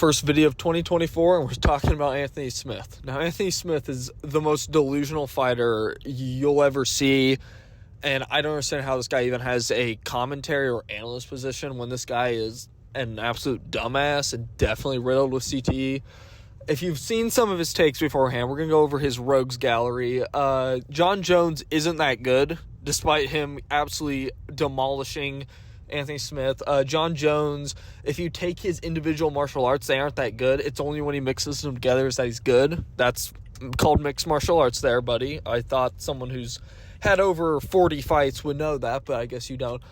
first video of 2024, and we're talking about Anthony Smith. Now, Anthony Smith is the most delusional fighter you'll ever see, and I don't understand how this guy even has a commentary or analyst position when this guy is an absolute dumbass and definitely riddled with CTE. If you've seen some of his takes beforehand, we're going to go over his rogues gallery. John Jones isn't that good, despite him absolutely demolishing Anthony Smith. John Jones, if you take his individual martial arts, they aren't that good. It's only when he mixes them together is that he's good. That's called mixed martial arts there, buddy. I thought someone who's had over 40 fights would know that, but I guess you don't.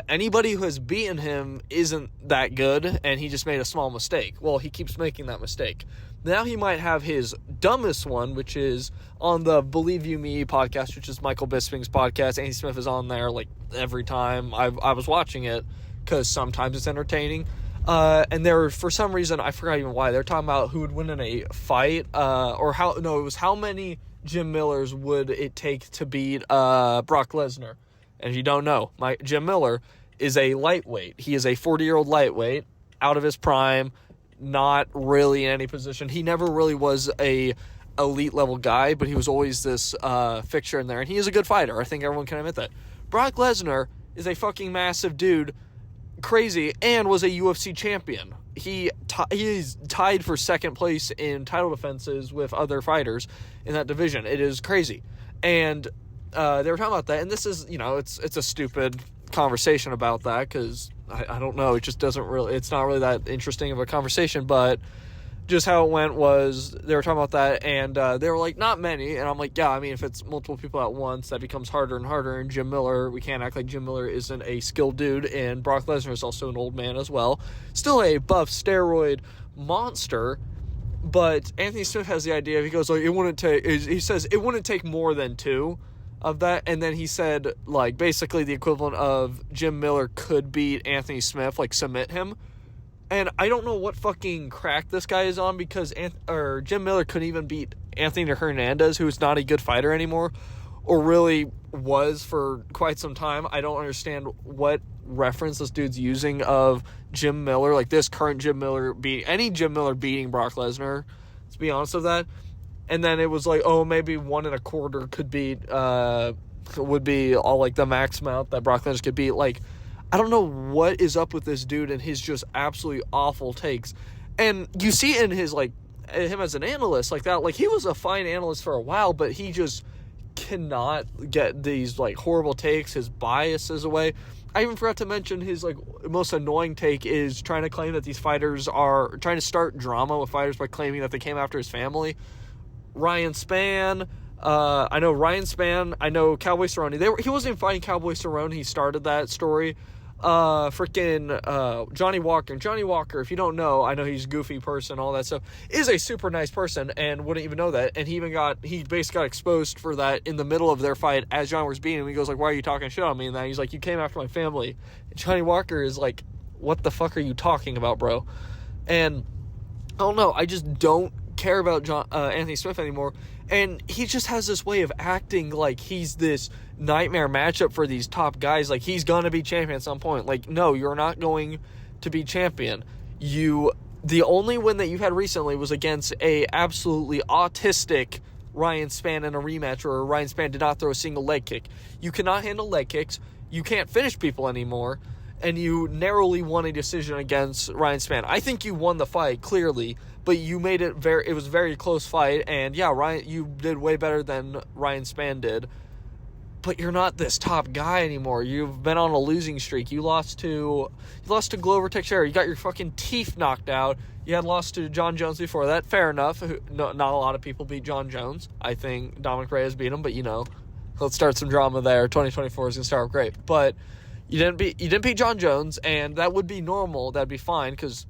Anybody who has beaten him isn't that good, and he just made a small mistake. Well, he keeps making that mistake. Now he might have his dumbest one, which is on the Believe You Me podcast, which is Michael Bisping's podcast. Anthony Smith is on there, like, every time I was watching it, because sometimes it's entertaining. And there, for some reason, I forgot even why, they're talking about who would win in a fight, it was how many Jim Millers would it take to beat Brock Lesnar. And if you don't know, Jim Miller is a lightweight. He is a 40-year-old lightweight, out of his prime, not really in any position. He never really was a elite-level guy, but he was always this fixture in there. And he is a good fighter. I think everyone can admit that. Brock Lesnar is a fucking massive dude, crazy, and was a UFC champion. He is tied for second place in title defenses with other fighters in that division. It is crazy. And they were talking about that, and this is, it's a stupid conversation about that, because I don't know, it just doesn't really, it's not really that interesting of a conversation, but just how it went was, they were talking about that, and they were like, not many, and I'm like, yeah, I mean, if it's multiple people at once, that becomes harder and harder, and Jim Miller, we can't act like Jim Miller isn't a skilled dude, and Brock Lesnar is also an old man as well, still a buff steroid monster, but Anthony Smith has the idea, he goes, like, he says, it wouldn't take more than two of that, and then he said, like, basically the equivalent of Jim Miller could beat Anthony Smith, like, submit him, and I don't know what fucking crack this guy is on, because Jim Miller couldn't even beat Anthony Hernandez, who is not a good fighter anymore, or really was for quite some time. I don't understand what reference this dude's using of Jim Miller, like this current Jim Miller any Jim Miller beating Brock Lesnar, let's be honest with that. And then it was like, oh, maybe 1 1/4 could beat, would be all like the max amount that Brock Lesnar could beat. Like, I don't know what is up with this dude and his just absolutely awful takes. And you see in his, like, him as an analyst like that, like, he was a fine analyst for a while, but he just cannot get these, like, horrible takes, his biases away. I even forgot to mention his, like, most annoying take is trying to claim that these fighters are trying to start drama with fighters by claiming that they came after his family. Ryan Spann, I know Ryan Spann, I know Cowboy Cerrone. He wasn't even fighting Cowboy Cerrone. He started that story. Johnny Walker. Johnny Walker, if you don't know, I know he's a goofy person, all that stuff, is a super nice person and wouldn't even know that. And he basically got exposed for that in the middle of their fight as John was beating him. He goes like, why are you talking shit on me? And then he's like, you came after my family. And Johnny Walker is like, what the fuck are you talking about, bro? And I don't know, I just don't care about Anthony Smith anymore, and he just has this way of acting like he's this nightmare matchup for these top guys, like he's gonna be champion at some point. Like, no, you're not going to be champion. The only win that you had recently was against a absolutely autistic Ryan Spann in a rematch, where Ryan Spann did not throw a single leg kick. You cannot handle leg kicks, you can't finish people anymore, and you narrowly won a decision against Ryan Spann. I think you won the fight, clearly, but you made it it was a very close fight, and yeah, Ryan, you did way better than Ryan Spann did, but you're not this top guy anymore. You've been on a losing streak. You lost to Glover Teixeira. You got your fucking teeth knocked out. You had lost to John Jones before that. Fair enough. Not a lot of people beat John Jones. I think Dominic Reyes beat him, but let's start some drama there. 2024 is going to start great, but you didn't beat John Jones, and that would be normal. That'd be fine, because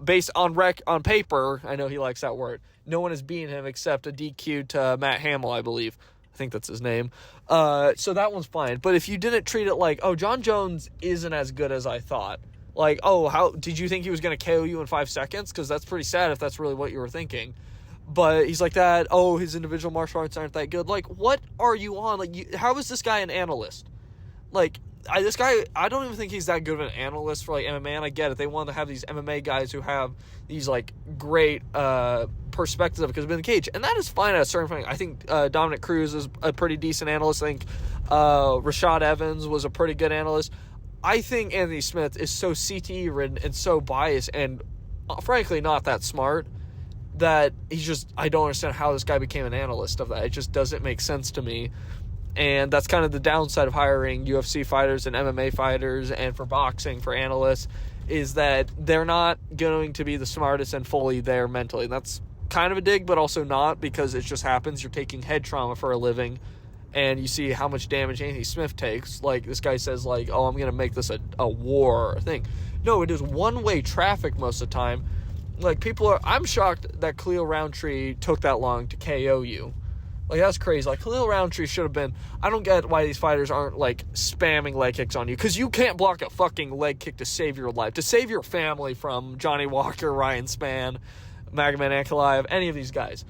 based on paper, I know he likes that word, no one has beaten him except a DQ to Matt Hamill, I believe. I think that's his name. So that one's fine. But if you didn't treat it like, oh, John Jones isn't as good as I thought. Like, oh, how did you think he was going to KO you in 5 seconds? Because that's pretty sad if that's really what you were thinking. But he's like that. Oh, his individual martial arts aren't that good. Like, what are you on? Like, how is this guy an analyst? Like, This guy, I don't even think he's that good of an analyst for, like, MMA, and I get it. They want to have these MMA guys who have these, like, great perspectives of it because they've been in the cage, and that is fine at a certain point. I think Dominic Cruz is a pretty decent analyst. I think Rashad Evans was a pretty good analyst. I think Anthony Smith is so CTE-ridden and so biased and, frankly, not that smart that I don't understand how this guy became an analyst of that. It just doesn't make sense to me. And that's kind of the downside of hiring UFC fighters and MMA fighters and for boxing, for analysts, is that they're not going to be the smartest and fully there mentally. And that's kind of a dig, but also not, because it just happens. You're taking head trauma for a living, and you see how much damage Anthony Smith takes. Like, this guy says, like, oh, I'm going to make this a war thing. No, it is one-way traffic most of the time. Like, I'm shocked that Khalil Roundtree took that long to KO you. Like, that's crazy. Like, Khalil Roundtree should have been... I don't get why these fighters aren't, like, spamming leg kicks on you. Because you can't block a fucking leg kick to save your life. To save your family from Johnny Walker, Ryan Spann, Magomed Ankalaev, any of these guys.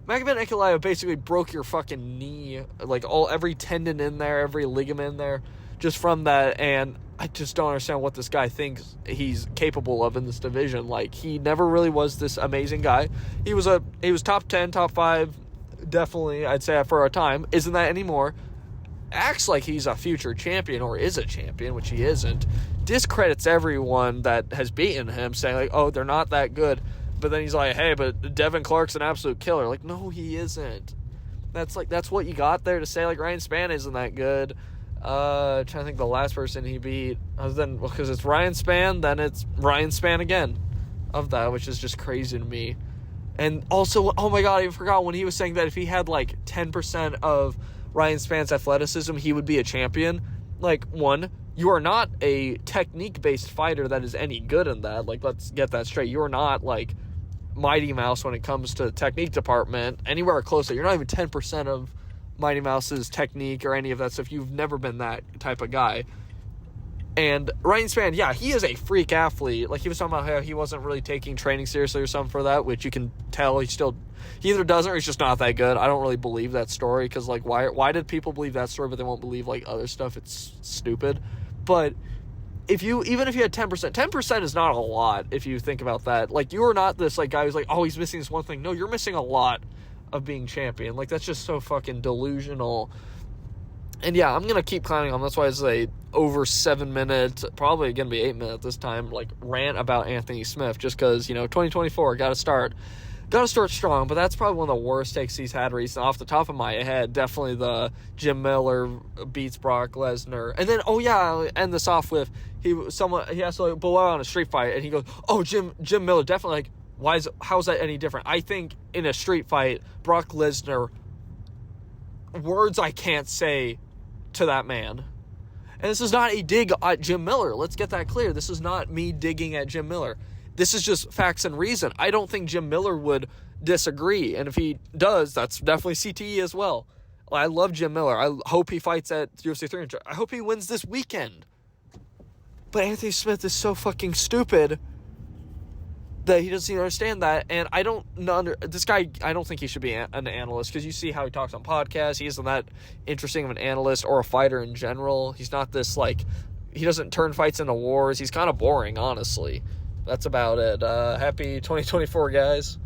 Magomed Ankalaev basically broke your fucking knee. Like, every tendon in there, every ligament in there. Just from that. And I just don't understand what this guy thinks he's capable of in this division. Like, he never really was this amazing guy. He was top 10, top 5... definitely, I'd say for a time, isn't that anymore. Acts like he's a future champion or is a champion, which he isn't. Discredits everyone that has beaten him, saying, like, oh, they're not that good. But then he's like, hey, but Devin Clark's an absolute killer. Like, no, he isn't. That's what you got there to say, like, Ryan Spann isn't that good. Trying to think the last person he beat, other than, because it's Ryan Spann, then it's Ryan Spann again of that, which is just crazy to me. And also, oh my god, I even forgot when he was saying that if he had, like, 10% of Ryan Spann's athleticism, he would be a champion. Like, one, you are not a technique-based fighter that is any good in that. Like, let's get that straight. You are not, like, Mighty Mouse when it comes to the technique department. Anywhere close to it. You're not even 10% of Mighty Mouse's technique or any of that stuff. You've never been that type of guy. And Ryan Spann, yeah, he is a freak athlete. Like, he was talking about how he wasn't really taking training seriously or something for that, which you can tell he either doesn't or he's just not that good. I don't really believe that story, because, like, why did people believe that story but they won't believe, like, other stuff? It's stupid. But even if you had 10% is not a lot if you think about that. Like, you are not this, like, guy who's like, oh, he's missing this one thing. No, you're missing a lot of being champion. Like, that's just so fucking delusional. And yeah, I'm going to keep clowning on. That's why it's a over 7 minute, probably going to be 8 minutes this time, like, rant about Anthony Smith, just because, 2024, got to start strong. But that's probably one of the worst takes he's had recently. Off the top of my head, definitely the Jim Miller beats Brock Lesnar. And then, oh yeah, I'll end this off with, he has to, like, blow out on a street fight, and he goes, oh, Jim Miller, definitely, like, how's that any different? I think in a street fight, Brock Lesnar, words I can't say to that man. And this is not a dig at Jim Miller. Let's get that clear. This is not me digging at Jim Miller. This is just facts and reason. I don't think Jim Miller would disagree. And if he does, that's definitely CTE as well. I love Jim Miller. I hope he fights at UFC 300. I hope he wins this weekend. But Anthony Smith is so fucking stupid that he doesn't even understand that. And I don't know, this guy, I don't think he should be an analyst, because you see how he talks on podcasts. He isn't that interesting of an analyst or a fighter in general. He's not this, like, he doesn't turn fights into wars. He's kind of boring, honestly. That's about it. Happy 2024, guys.